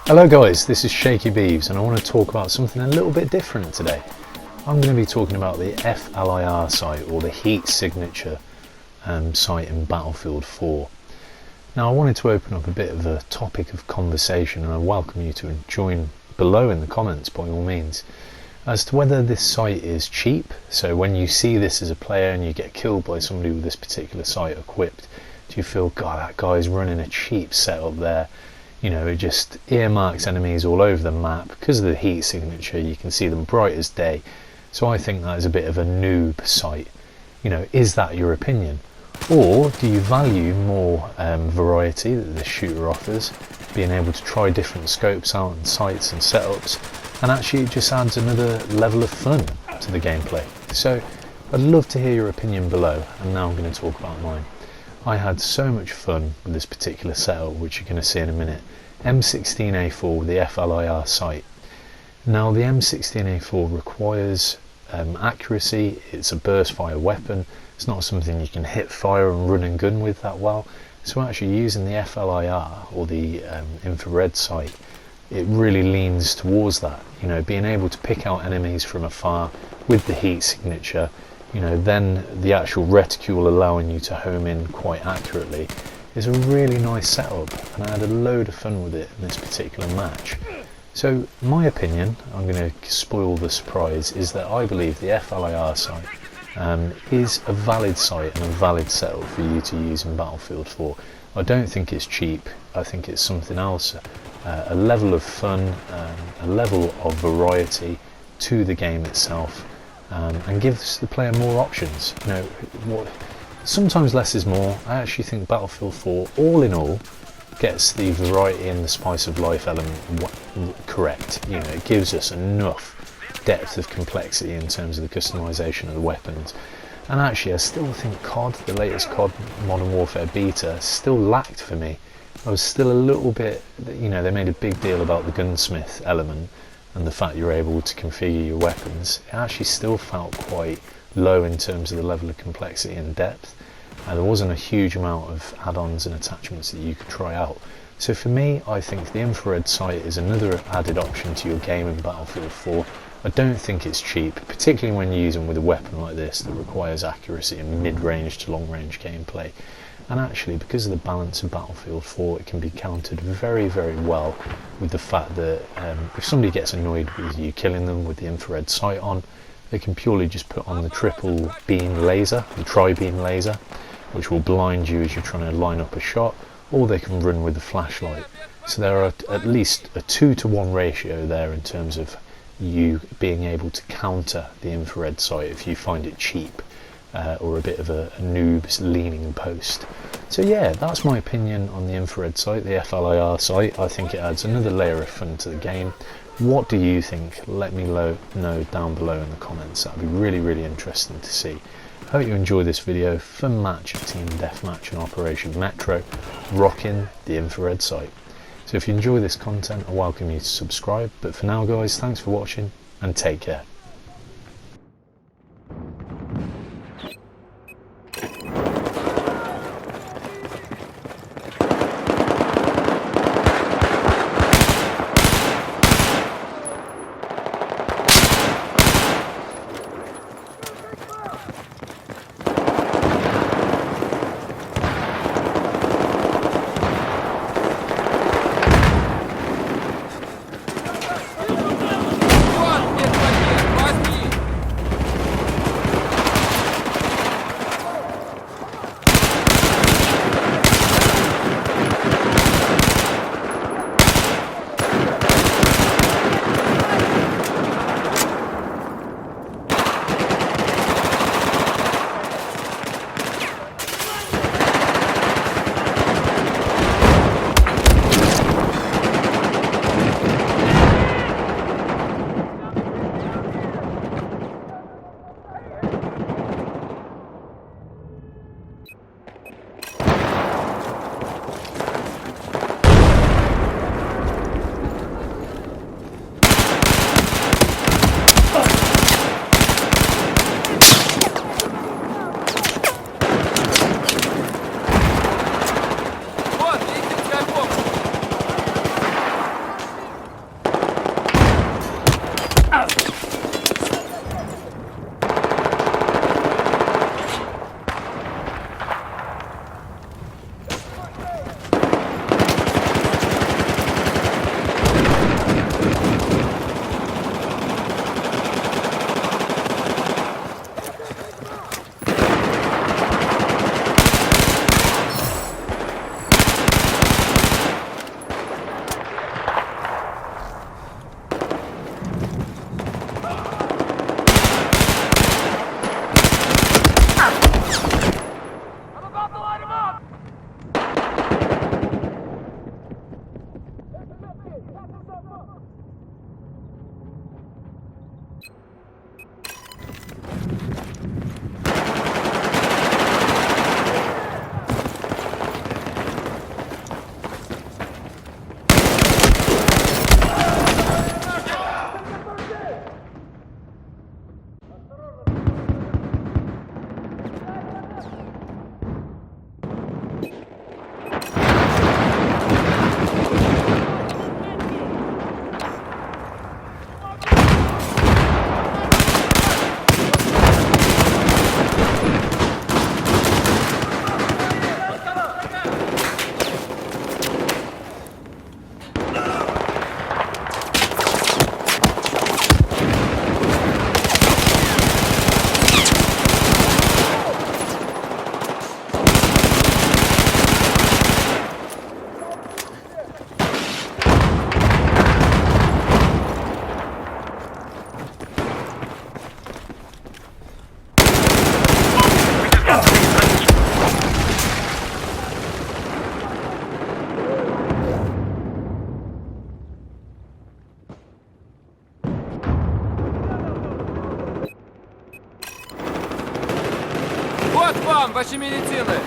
Hello guys, this is Shaky Beeves and I want to talk about something a little bit different today. I'm going to be talking about the FLIR sight, or the heat signature sight in Battlefield 4. Now I wanted to open up a bit of a topic of conversation, and I welcome you to join below in the comments by all means, as to whether this sight is cheap. So when you see this as a player and you get killed by somebody with this particular sight equipped, do you feel, God, that guy's running a cheap setup there? You know, it just earmarks enemies all over the map. Because of the heat signature, you can see them bright as day. So I think that is a bit of a noob sight. You know, is that your opinion? Or do you value more variety that the shooter offers, being able to try different scopes out and sights and setups, and actually it just adds another level of fun to the gameplay? So I'd love to hear your opinion below, and now I'm going to talk about mine. I had so much fun with this particular setup, which you're going to see in a minute. M16A4 with the FLIR sight. Now the M16A4 requires accuracy. It's a burst fire weapon. It's not something you can hit fire and run and gun with that well. So actually using the FLIR, or the infrared sight, it really leans towards that. You know, being able to pick out enemies from afar with the heat signature. You know, then the actual reticule allowing you to home in quite accurately is a really nice setup, and I had a load of fun with it in this particular match. So my opinion, I'm going to spoil the surprise, is that I believe the FLIR sight is a valid sight and a valid setup for you to use in Battlefield 4. I don't think it's cheap. I think it's something else, a level of fun, a level of variety to the game itself. And gives the player more options. You know, sometimes less is more. I actually think Battlefield 4, all in all, gets the variety and the spice of life element correct. You know, it gives us enough depth of complexity in terms of the customization of the weapons. And actually, I still think COD, the latest COD Modern Warfare beta, still lacked for me. I was still a little bit, you know, they made a big deal about the gunsmith element and the fact you're able to configure your weapons. It actually still felt quite low in terms of the level of complexity and depth. There wasn't a huge amount of add-ons and attachments that you could try out. So for me, I think the infrared sight is another added option to your game in Battlefield 4. I don't think it's cheap, particularly when you use them with a weapon like this that requires accuracy in mid-range to long-range gameplay. And actually, because of the balance of Battlefield 4, it can be countered very, very well with the fact that if somebody gets annoyed with you killing them with the infrared sight on, they can purely just put on the triple beam laser, the tri-beam laser, which will blind you as you're trying to line up a shot, or they can run with the flashlight. So there are at least a 2-to-1 ratio there in terms of you being able to counter the infrared sight if you find it cheap. Or a bit of a noob's leaning post. So yeah, that's my opinion on the infrared sight, the FLIR sight. I think it adds another layer of fun to the game. What do you think? Let me know down below in the comments. That'd be really, really interesting to see. Hope you enjoy this video. Fun match of Team Deathmatch and Operation Metro, rocking the infrared sight. So if you enjoy this content, I welcome you to subscribe. But for now guys, thanks for watching and take care. вам, ваші медицини!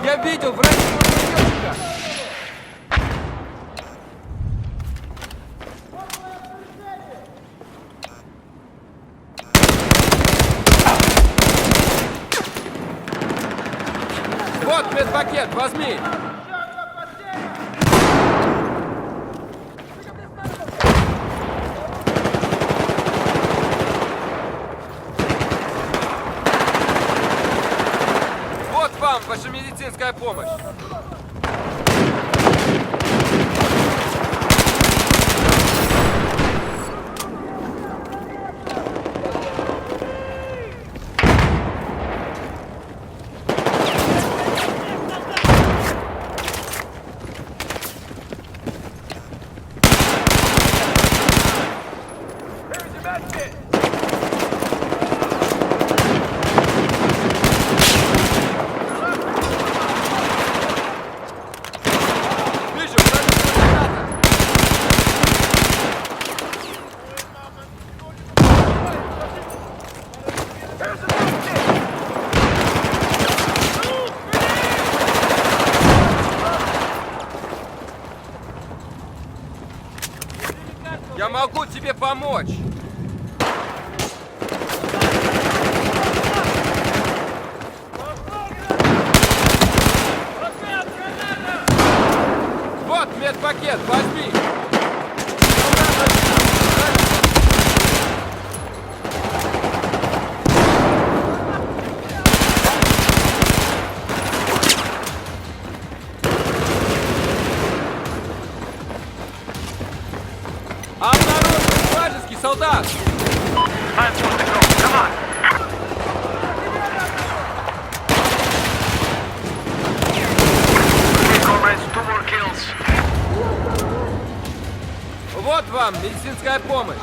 Я видел вражеского пулеметчика! Вот медпакет, возьми! Вот вам ваша медицинская помощь! Я могу тебе помочь! Вот медпакет, возьми! Обнаружен вражеский солдат! Вот вам медицинская помощь!